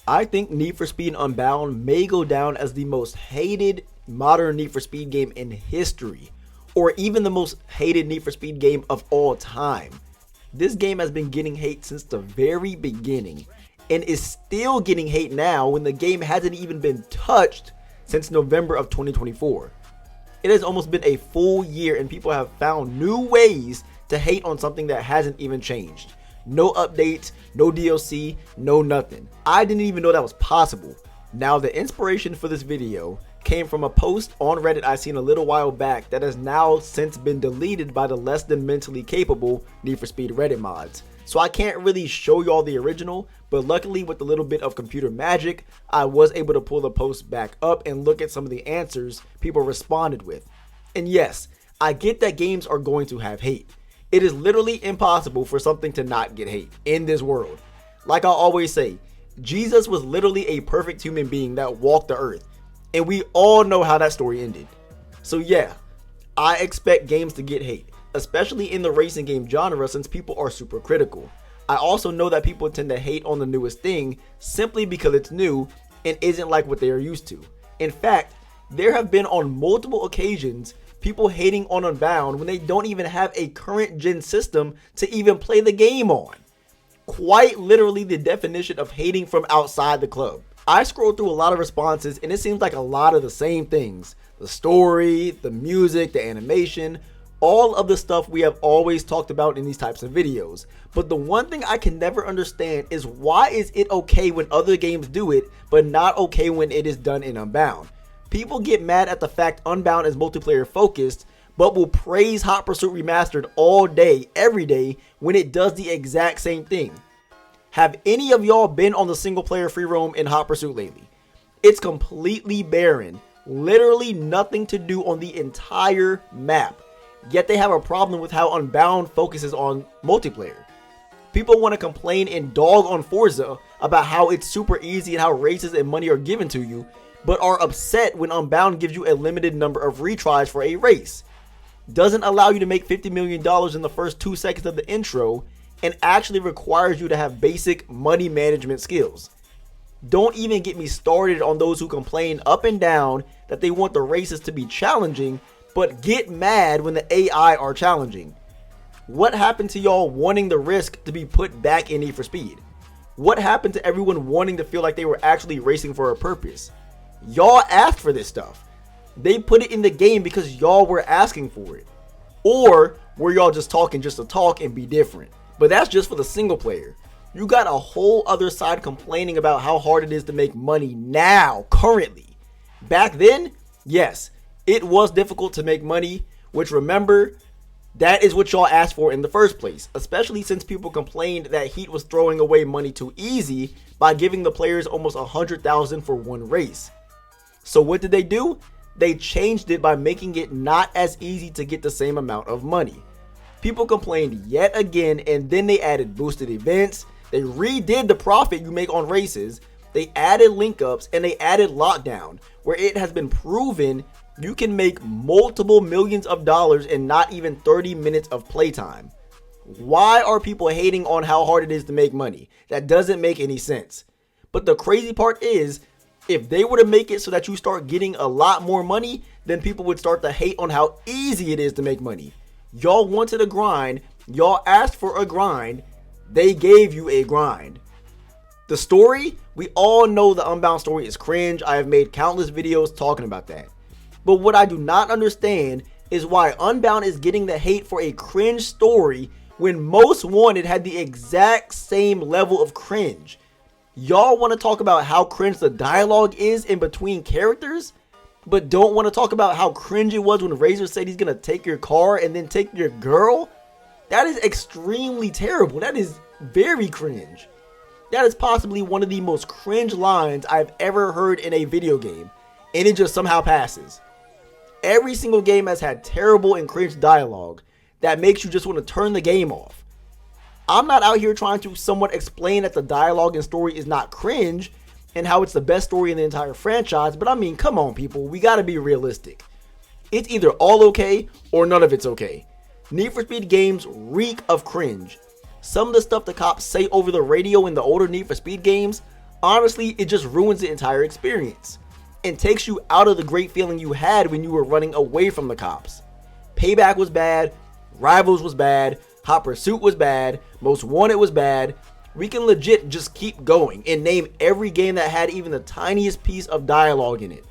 I think Need for Speed Unbound may go down as the most hated modern Need for Speed game in history, or even the most hated Need for Speed game of all time. This game has been getting hate since the very beginning, and is still getting hate now when the game hasn't even been touched since November of 2024. It has almost been a full year and people have found new ways to hate on something that hasn't even changed. No updates, no DLC, no nothing. I didn't even know that was possible. Now, the inspiration for this video came from a post on Reddit I seen a little while back that has now since been deleted by the less than mentally capable Need for Speed Reddit mods. So I can't really show y'all the original, but luckily with a little bit of computer magic, I was able to pull the post back up and look at some of the answers people responded with. And yes, I get that games are going to have hate. It is literally impossible for something to not get hate in this world. Like I always say, Jesus was literally a perfect human being that walked the earth, and we all know how that story ended. So yeah, I expect games to get hate, especially in the racing game genre since people are super critical. I also know that people tend to hate on the newest thing simply because it's new and isn't like what they are used to. In fact, there have been on multiple occasions people hating on Unbound when they don't even have a current gen system to even play the game on. Quite literally the definition of hating from outside the club. I scrolled through a lot of responses and it seems like a lot of the same things. The story, the music, the animation, all of the stuff we have always talked about in these types of videos. But the one thing I can never understand is why is it okay when other games do it, but not okay when it is done in Unbound? People get mad at the fact Unbound is multiplayer focused, but will praise Hot Pursuit Remastered all day, every day, when it does the exact same thing. Have any of y'all been on the single player free roam in Hot Pursuit lately? It's completely barren, literally nothing to do on the entire map. Yet they have a problem with how Unbound focuses on multiplayer. People want to complain and dog on Forza about how it's super easy and how races and money are given to you, but are upset when Unbound gives you a limited number of retries for a race, doesn't allow you to make $50 million in the first 2 seconds of the intro, and actually requires you to have basic money management skills. Don't even get me started on those who complain up and down that they want the races to be challenging, but get mad when the AI are challenging. What happened to y'all wanting the risk to be put back in Need for Speed? What happened to everyone wanting to feel like they were actually racing for a purpose? Y'all asked for this stuff. They put it in the game because y'all were asking for it. Or were y'all just talking just to talk and be different? But that's just for the single player. You got a whole other side complaining about how hard it is to make money now, currently. Back then, yes, it was difficult to make money, which remember, that is what y'all asked for in the first place, especially since people complained that Heat was throwing away money too easy by giving the players almost $100,000 for one race. So what did they do? They changed it by making it not as easy to get the same amount of money. People complained yet again, and then they added boosted events, they redid the profit you make on races, they added link ups, and they added lockdown, where it has been proven you can make multiple millions of dollars in not even 30 minutes of playtime. Why are people hating on how hard it is to make money? That doesn't make any sense. But the crazy part is, if they were to make it so that you start getting a lot more money, then people would start to hate on how easy it is to make money. Y'all wanted a grind, y'all asked for a grind, they gave you a grind. The story, we all know the Unbound story is cringe. I have made countless videos talking about that. But what I do not understand is why Unbound is getting the hate for a cringe story when Most Wanted had the exact same level of cringe. Y'all want to talk about how cringe the dialogue is in between characters, but don't want to talk about how cringe it was when Razor said he's going to take your car and then take your girl? That is extremely terrible. That is very cringe. That is possibly one of the most cringe lines I've ever heard in a video game, and it just somehow passes. Every single game has had terrible and cringe dialogue that makes you just want to turn the game off. I'm not out here trying to somewhat explain that the dialogue and story is not cringe and how it's the best story in the entire franchise, but I mean, come on people, we gotta be realistic. It's either all okay or none of it's okay. Need for Speed games reek of cringe. Some of the stuff the cops say over the radio in the older Need for Speed games, Honestly, it just ruins the entire experience and takes you out of the great feeling you had when you were running away from the cops. Payback was bad, Rivals was bad, Hot Pursuit was bad, Most Wanted was bad. We can legit just keep going and name every game that had even the tiniest piece of dialogue in it.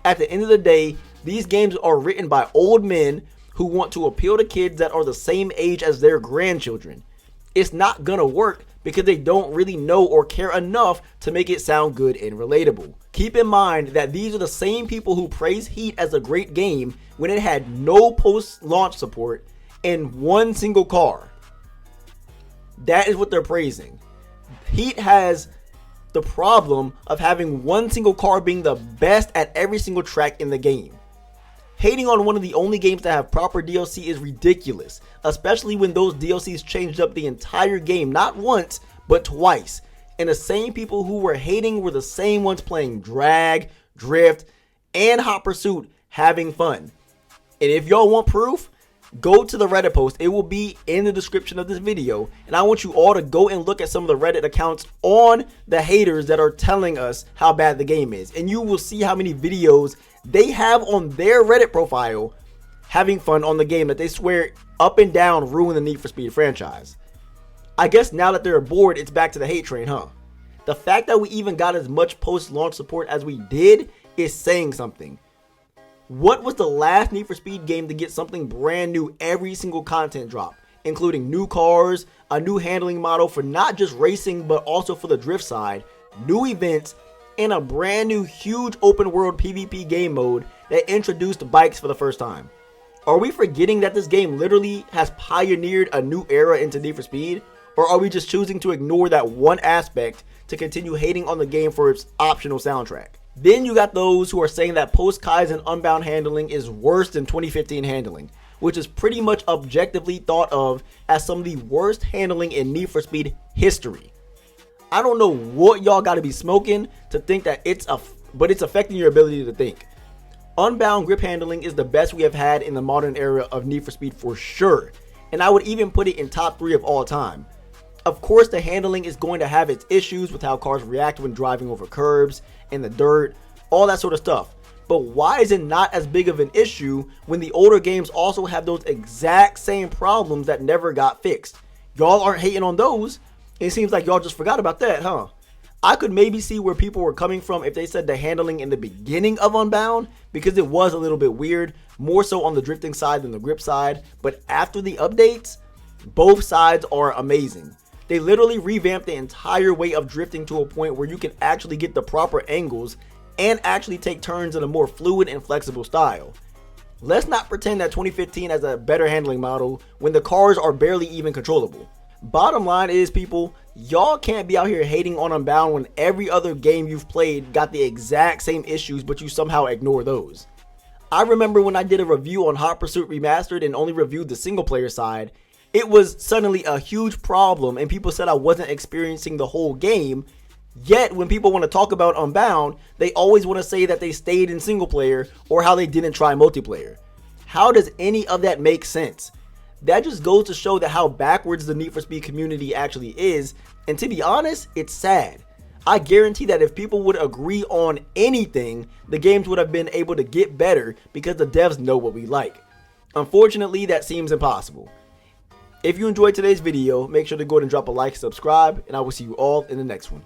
At the end of the day, these games are written by old men who want to appeal to kids that are the same age as their grandchildren. It's not gonna work because they don't really know or care enough to make it sound good and relatable. Keep in mind that these are the same people who praise Heat as a great game when it had no post-launch support and one single car. That is what they're praising. Heat has the problem of having one single car being the best at every single track in the game. Hating on one of the only games that have proper DLC is ridiculous, especially when those DLCs changed up the entire game not once, but twice. And the same people who were hating were the same ones playing Drag, Drift, and Hot Pursuit having fun. And if y'all want proof, go to the Reddit post. It will be in the description of this video. And I want you all to go and look at some of the Reddit accounts on the haters that are telling us how bad the game is. And you will see how many videos they have on their Reddit profile having fun on the game that they swear up and down ruin the Need for Speed franchise. I guess now that they're bored, it's back to the hate train, huh? The fact that we even got as much post-launch support as we did is saying something. What was the last Need for Speed game to get something brand new every single content drop, including new cars, a new handling model for not just racing but also for the drift side, new events, and a brand new huge open world PvP game mode that introduced bikes for the first time? Are we forgetting that this game literally has pioneered a new era into Need for Speed? Or are we just choosing to ignore that one aspect to continue hating on the game for its optional soundtrack? Then you got those who are saying that post-Kaizen Unbound handling is worse than 2015 handling, which is pretty much objectively thought of as some of the worst handling in Need for Speed history. I don't know what y'all gotta be smoking to think that it's affecting your ability to think. Unbound grip handling is the best we have had in the modern era of Need for Speed for sure, and I would even put it in top 3 of all time. Of course, the handling is going to have its issues with how cars react when driving over curbs, in the dirt, all that sort of stuff. But why is it not as big of an issue when the older games also have those exact same problems that never got fixed? Y'all aren't hating on those. It seems like y'all just forgot about that, huh? I could maybe see where people were coming from if they said the handling in the beginning of Unbound, because it was a little bit weird, more so on the drifting side than the grip side. But after the updates, both sides are amazing. They literally revamped the entire way of drifting to a point where you can actually get the proper angles and actually take turns in a more fluid and flexible style. Let's not pretend that 2015 has a better handling model when the cars are barely even controllable. Bottom line is, people, y'all can't be out here hating on Unbound when every other game you've played got the exact same issues, but you somehow ignore those. I remember when I did a review on Hot Pursuit Remastered and only reviewed the single player side, it was suddenly a huge problem and people said I wasn't experiencing the whole game. Yet when people want to talk about Unbound, they always want to say that they stayed in single player or how they didn't try multiplayer. How does any of that make sense? That just goes to show that how backwards the Need for Speed community actually is, and to be honest, it's sad. I guarantee that if people would agree on anything, the games would have been able to get better because the devs know what we like. Unfortunately, that seems impossible. If you enjoyed today's video, make sure to go ahead and drop a like, subscribe, and I will see you all in the next one.